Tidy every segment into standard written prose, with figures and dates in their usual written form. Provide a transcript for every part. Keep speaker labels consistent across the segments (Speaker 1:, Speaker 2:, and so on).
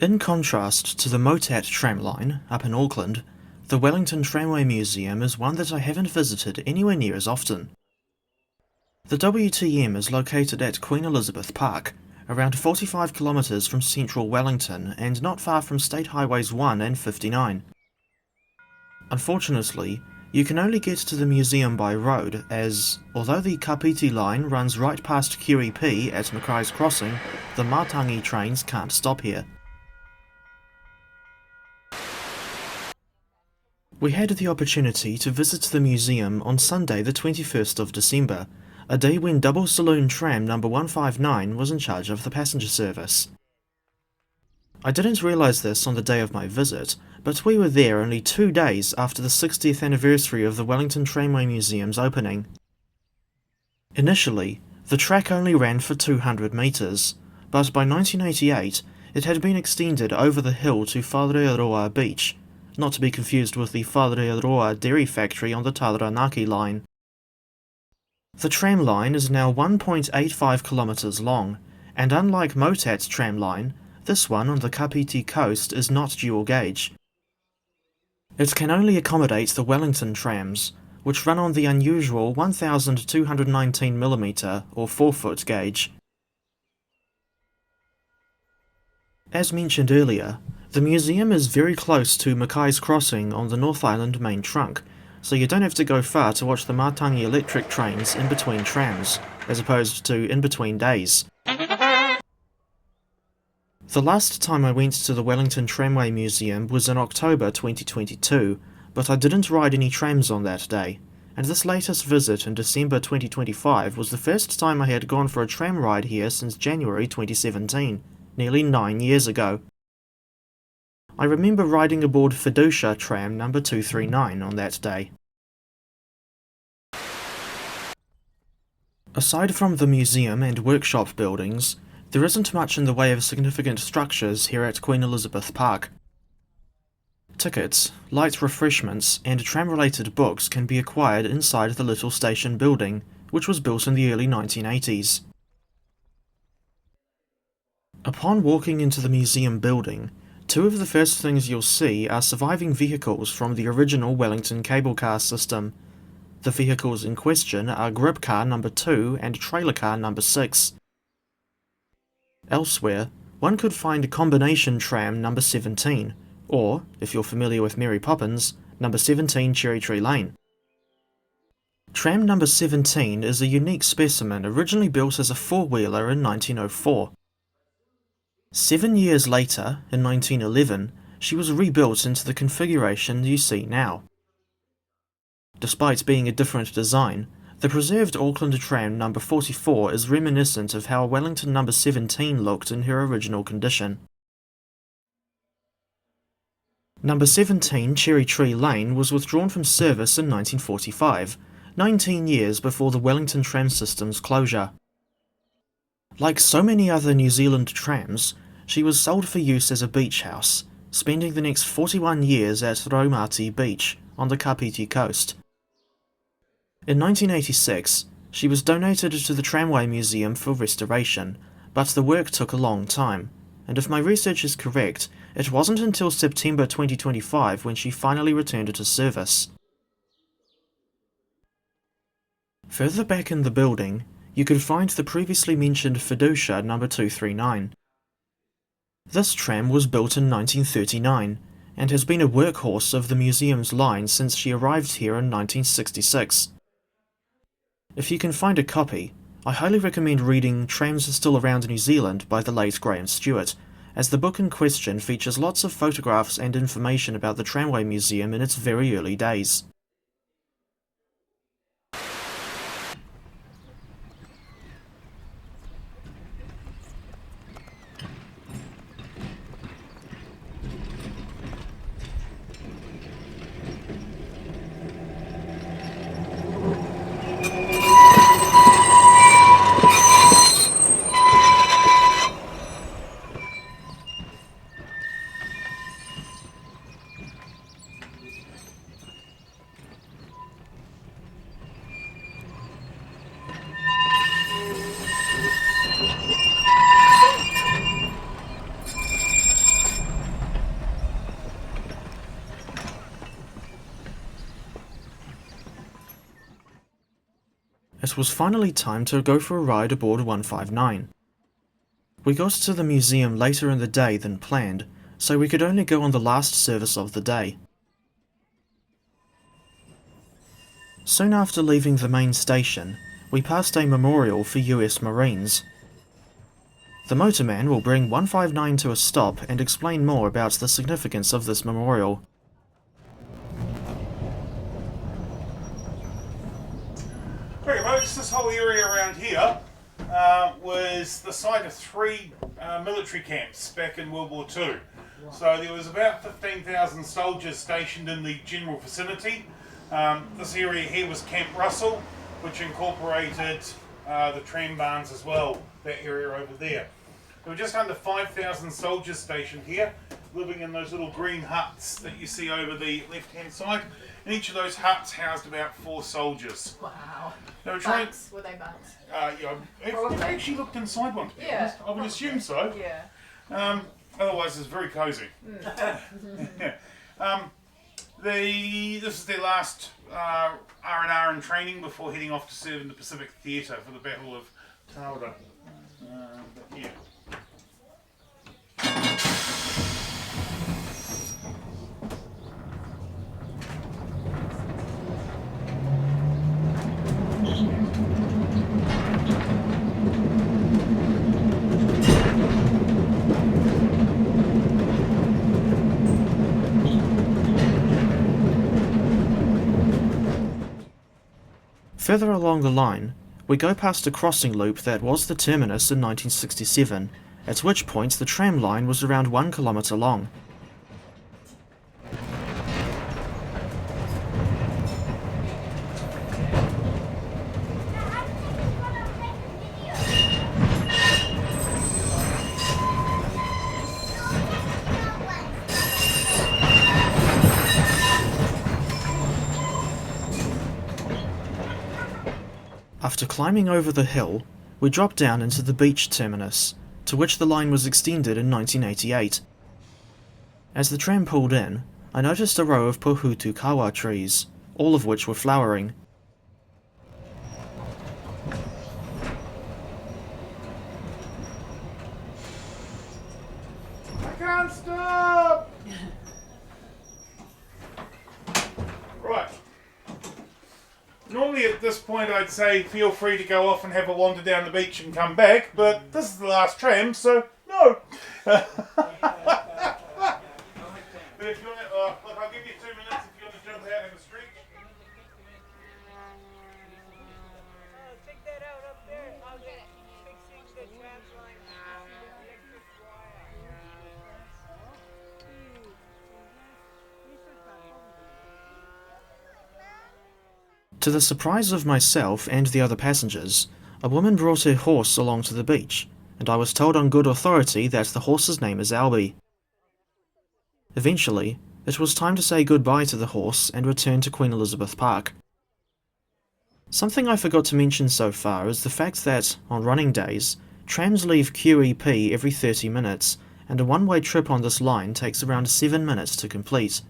Speaker 1: In contrast to the Motat tram line up in Auckland, the Wellington Tramway Museum is one that I haven't visited anywhere near as often. The WTM is located at Queen Elizabeth Park, around 45 kilometres from central Wellington and not far from State Highways 1 and 59. Unfortunately, you can only get to the museum by road as, although the Kapiti line runs right past QEP at Mackay's Crossing, the Matangi trains can't stop here. We had the opportunity to visit the museum on Sunday the 21st of December, a day when Double-Saloon Tram number 159 was in charge of the passenger service. I didn't realise this on the day of my visit, but we were there only 2 days after the 60th anniversary of the Wellington Tramway Museum's opening. Initially, the track only ran for 200 metres, but by 1988 it had been extended over the hill to Whareroa Beach, not to be confused with the Whareroa dairy factory on the Taranaki line. The tram line is now 1.85 kilometres long, and unlike Motat's tram line, this one on the Kapiti Coast is not dual gauge. It can only accommodate the Wellington trams, which run on the unusual 1219mm or 4-foot gauge. As mentioned earlier, the museum is very close to Mackay's Crossing on the North Island main trunk, so you don't have to go far to watch the Matangi electric trains in between trams, as opposed to in between days. The last time I went to the Wellington Tramway Museum was in October 2022, but I didn't ride any trams on that day, and this latest visit in December 2025 was the first time I had gone for a tram ride here since January 2017, nearly 9 years ago. I remember riding aboard Fiducia tram number 239 on that day. Aside from the museum and workshop buildings, there isn't much in the way of significant structures here at Queen Elizabeth Park. Tickets, light refreshments, and tram-related books can be acquired inside the little station building, which was built in the early 1980s. Upon walking into the museum building, two of the first things you'll see are surviving vehicles from the original Wellington cable car system. The vehicles in question are grip car number 2 and trailer car number 6. Elsewhere, one could find combination tram number 17, or, if you're familiar with Mary Poppins, number 17 Cherry Tree Lane. Tram number 17 is a unique specimen originally built as a four-wheeler in 1904. 7 years later, in 1911, she was rebuilt into the configuration you see now. Despite being a different design, the preserved Auckland tram number 44 is reminiscent of how Wellington number 17 looked in her original condition. Number 17 Cherry Tree Lane was withdrawn from service in 1945, 19 years before the Wellington tram system's closure. Like so many other New Zealand trams, she was sold for use as a beach house, spending the next 41 years at Raumati Beach on the Kapiti Coast. In 1986, she was donated to the Tramway Museum for restoration, but the work took a long time, and if my research is correct, it wasn't until September 2025 when she finally returned to service. Further back in the building, you could find the previously mentioned Fiducia number 239. This tram was built in 1939, and has been a workhorse of the museum's line since she arrived here in 1966. If you can find a copy, I highly recommend reading Trams Are Still Around New Zealand by the late Graham Stewart, as the book in question features lots of photographs and information about the Tramway Museum in its very early days. it was finally time to go for a ride aboard 159. We got to the museum later in the day than planned, so we could only go on the last service of the day. Soon after leaving the main station, we passed a memorial for US Marines. The motorman will bring 159 to a stop and explain more about the significance of this memorial.
Speaker 2: Okay folks, this whole area around here was the site of 3 military camps back in World War II. So there was about 15,000 soldiers stationed in the general vicinity. This area here was Camp Russell, which incorporated the tram barns as well, that area over there. There were just under 5,000 soldiers stationed here, living in those little green huts that you see over the left-hand side. And each of those huts housed about 4 soldiers.
Speaker 3: Wow.
Speaker 2: They were trying.
Speaker 3: Were they bunks?
Speaker 2: Yeah, I've actually looked inside one, to be honest. I would assume so.
Speaker 3: Yeah.
Speaker 2: Otherwise, it's very cosy. This is their last R&R and training before heading off to serve in the Pacific Theatre for the Battle of Taura. Yeah.
Speaker 1: Further along the line, we go past a crossing loop that was the terminus in 1967, at which point the tram line was around 1 kilometre long. After climbing over the hill, we dropped down into the beach terminus, to which the line was extended in 1988. As the tram pulled in, I noticed a row of pohutukawa trees, all of which were flowering.
Speaker 2: I can't stop! Right. Normally at this point I'd say feel free to go off and have a wander down the beach and come back, but this is the last tram, so no! But if you want to, look, I'll give you 2 minutes if you want to jump out in the street.
Speaker 4: Take that out up there. I'll get fixing the trams line. Electric wire.
Speaker 1: To the surprise of myself and the other passengers, a woman brought her horse along to the beach, and I was told on good authority that the horse's name is Albie. Eventually, it was time to say goodbye to the horse and return to Queen Elizabeth Park. Something I forgot to mention so far is the fact that, on running days, trams leave QEP every 30 minutes, and a one-way trip on this line takes around 7 minutes to complete.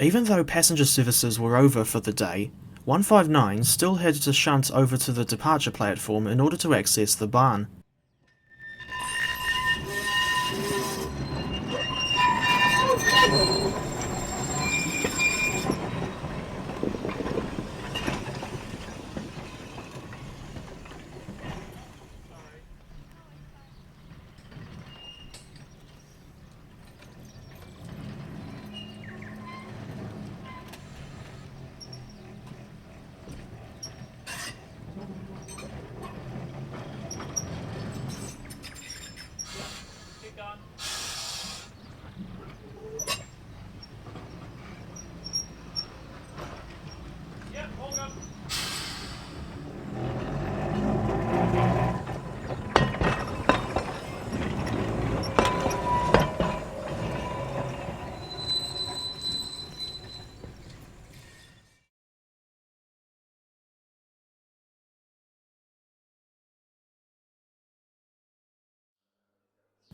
Speaker 1: Even though passenger services were over for the day, 159 still had to shunt over to the departure platform in order to access the barn.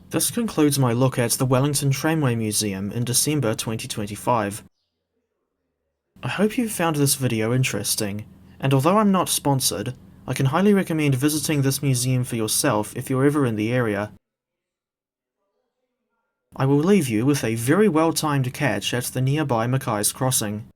Speaker 1: This concludes my look at the Wellington Tramway Museum in December 2025. I hope you found this video interesting, and although I'm not sponsored, I can highly recommend visiting this museum for yourself if you're ever in the area. I will leave you with a very well-timed catch at the nearby Mackay's Crossing.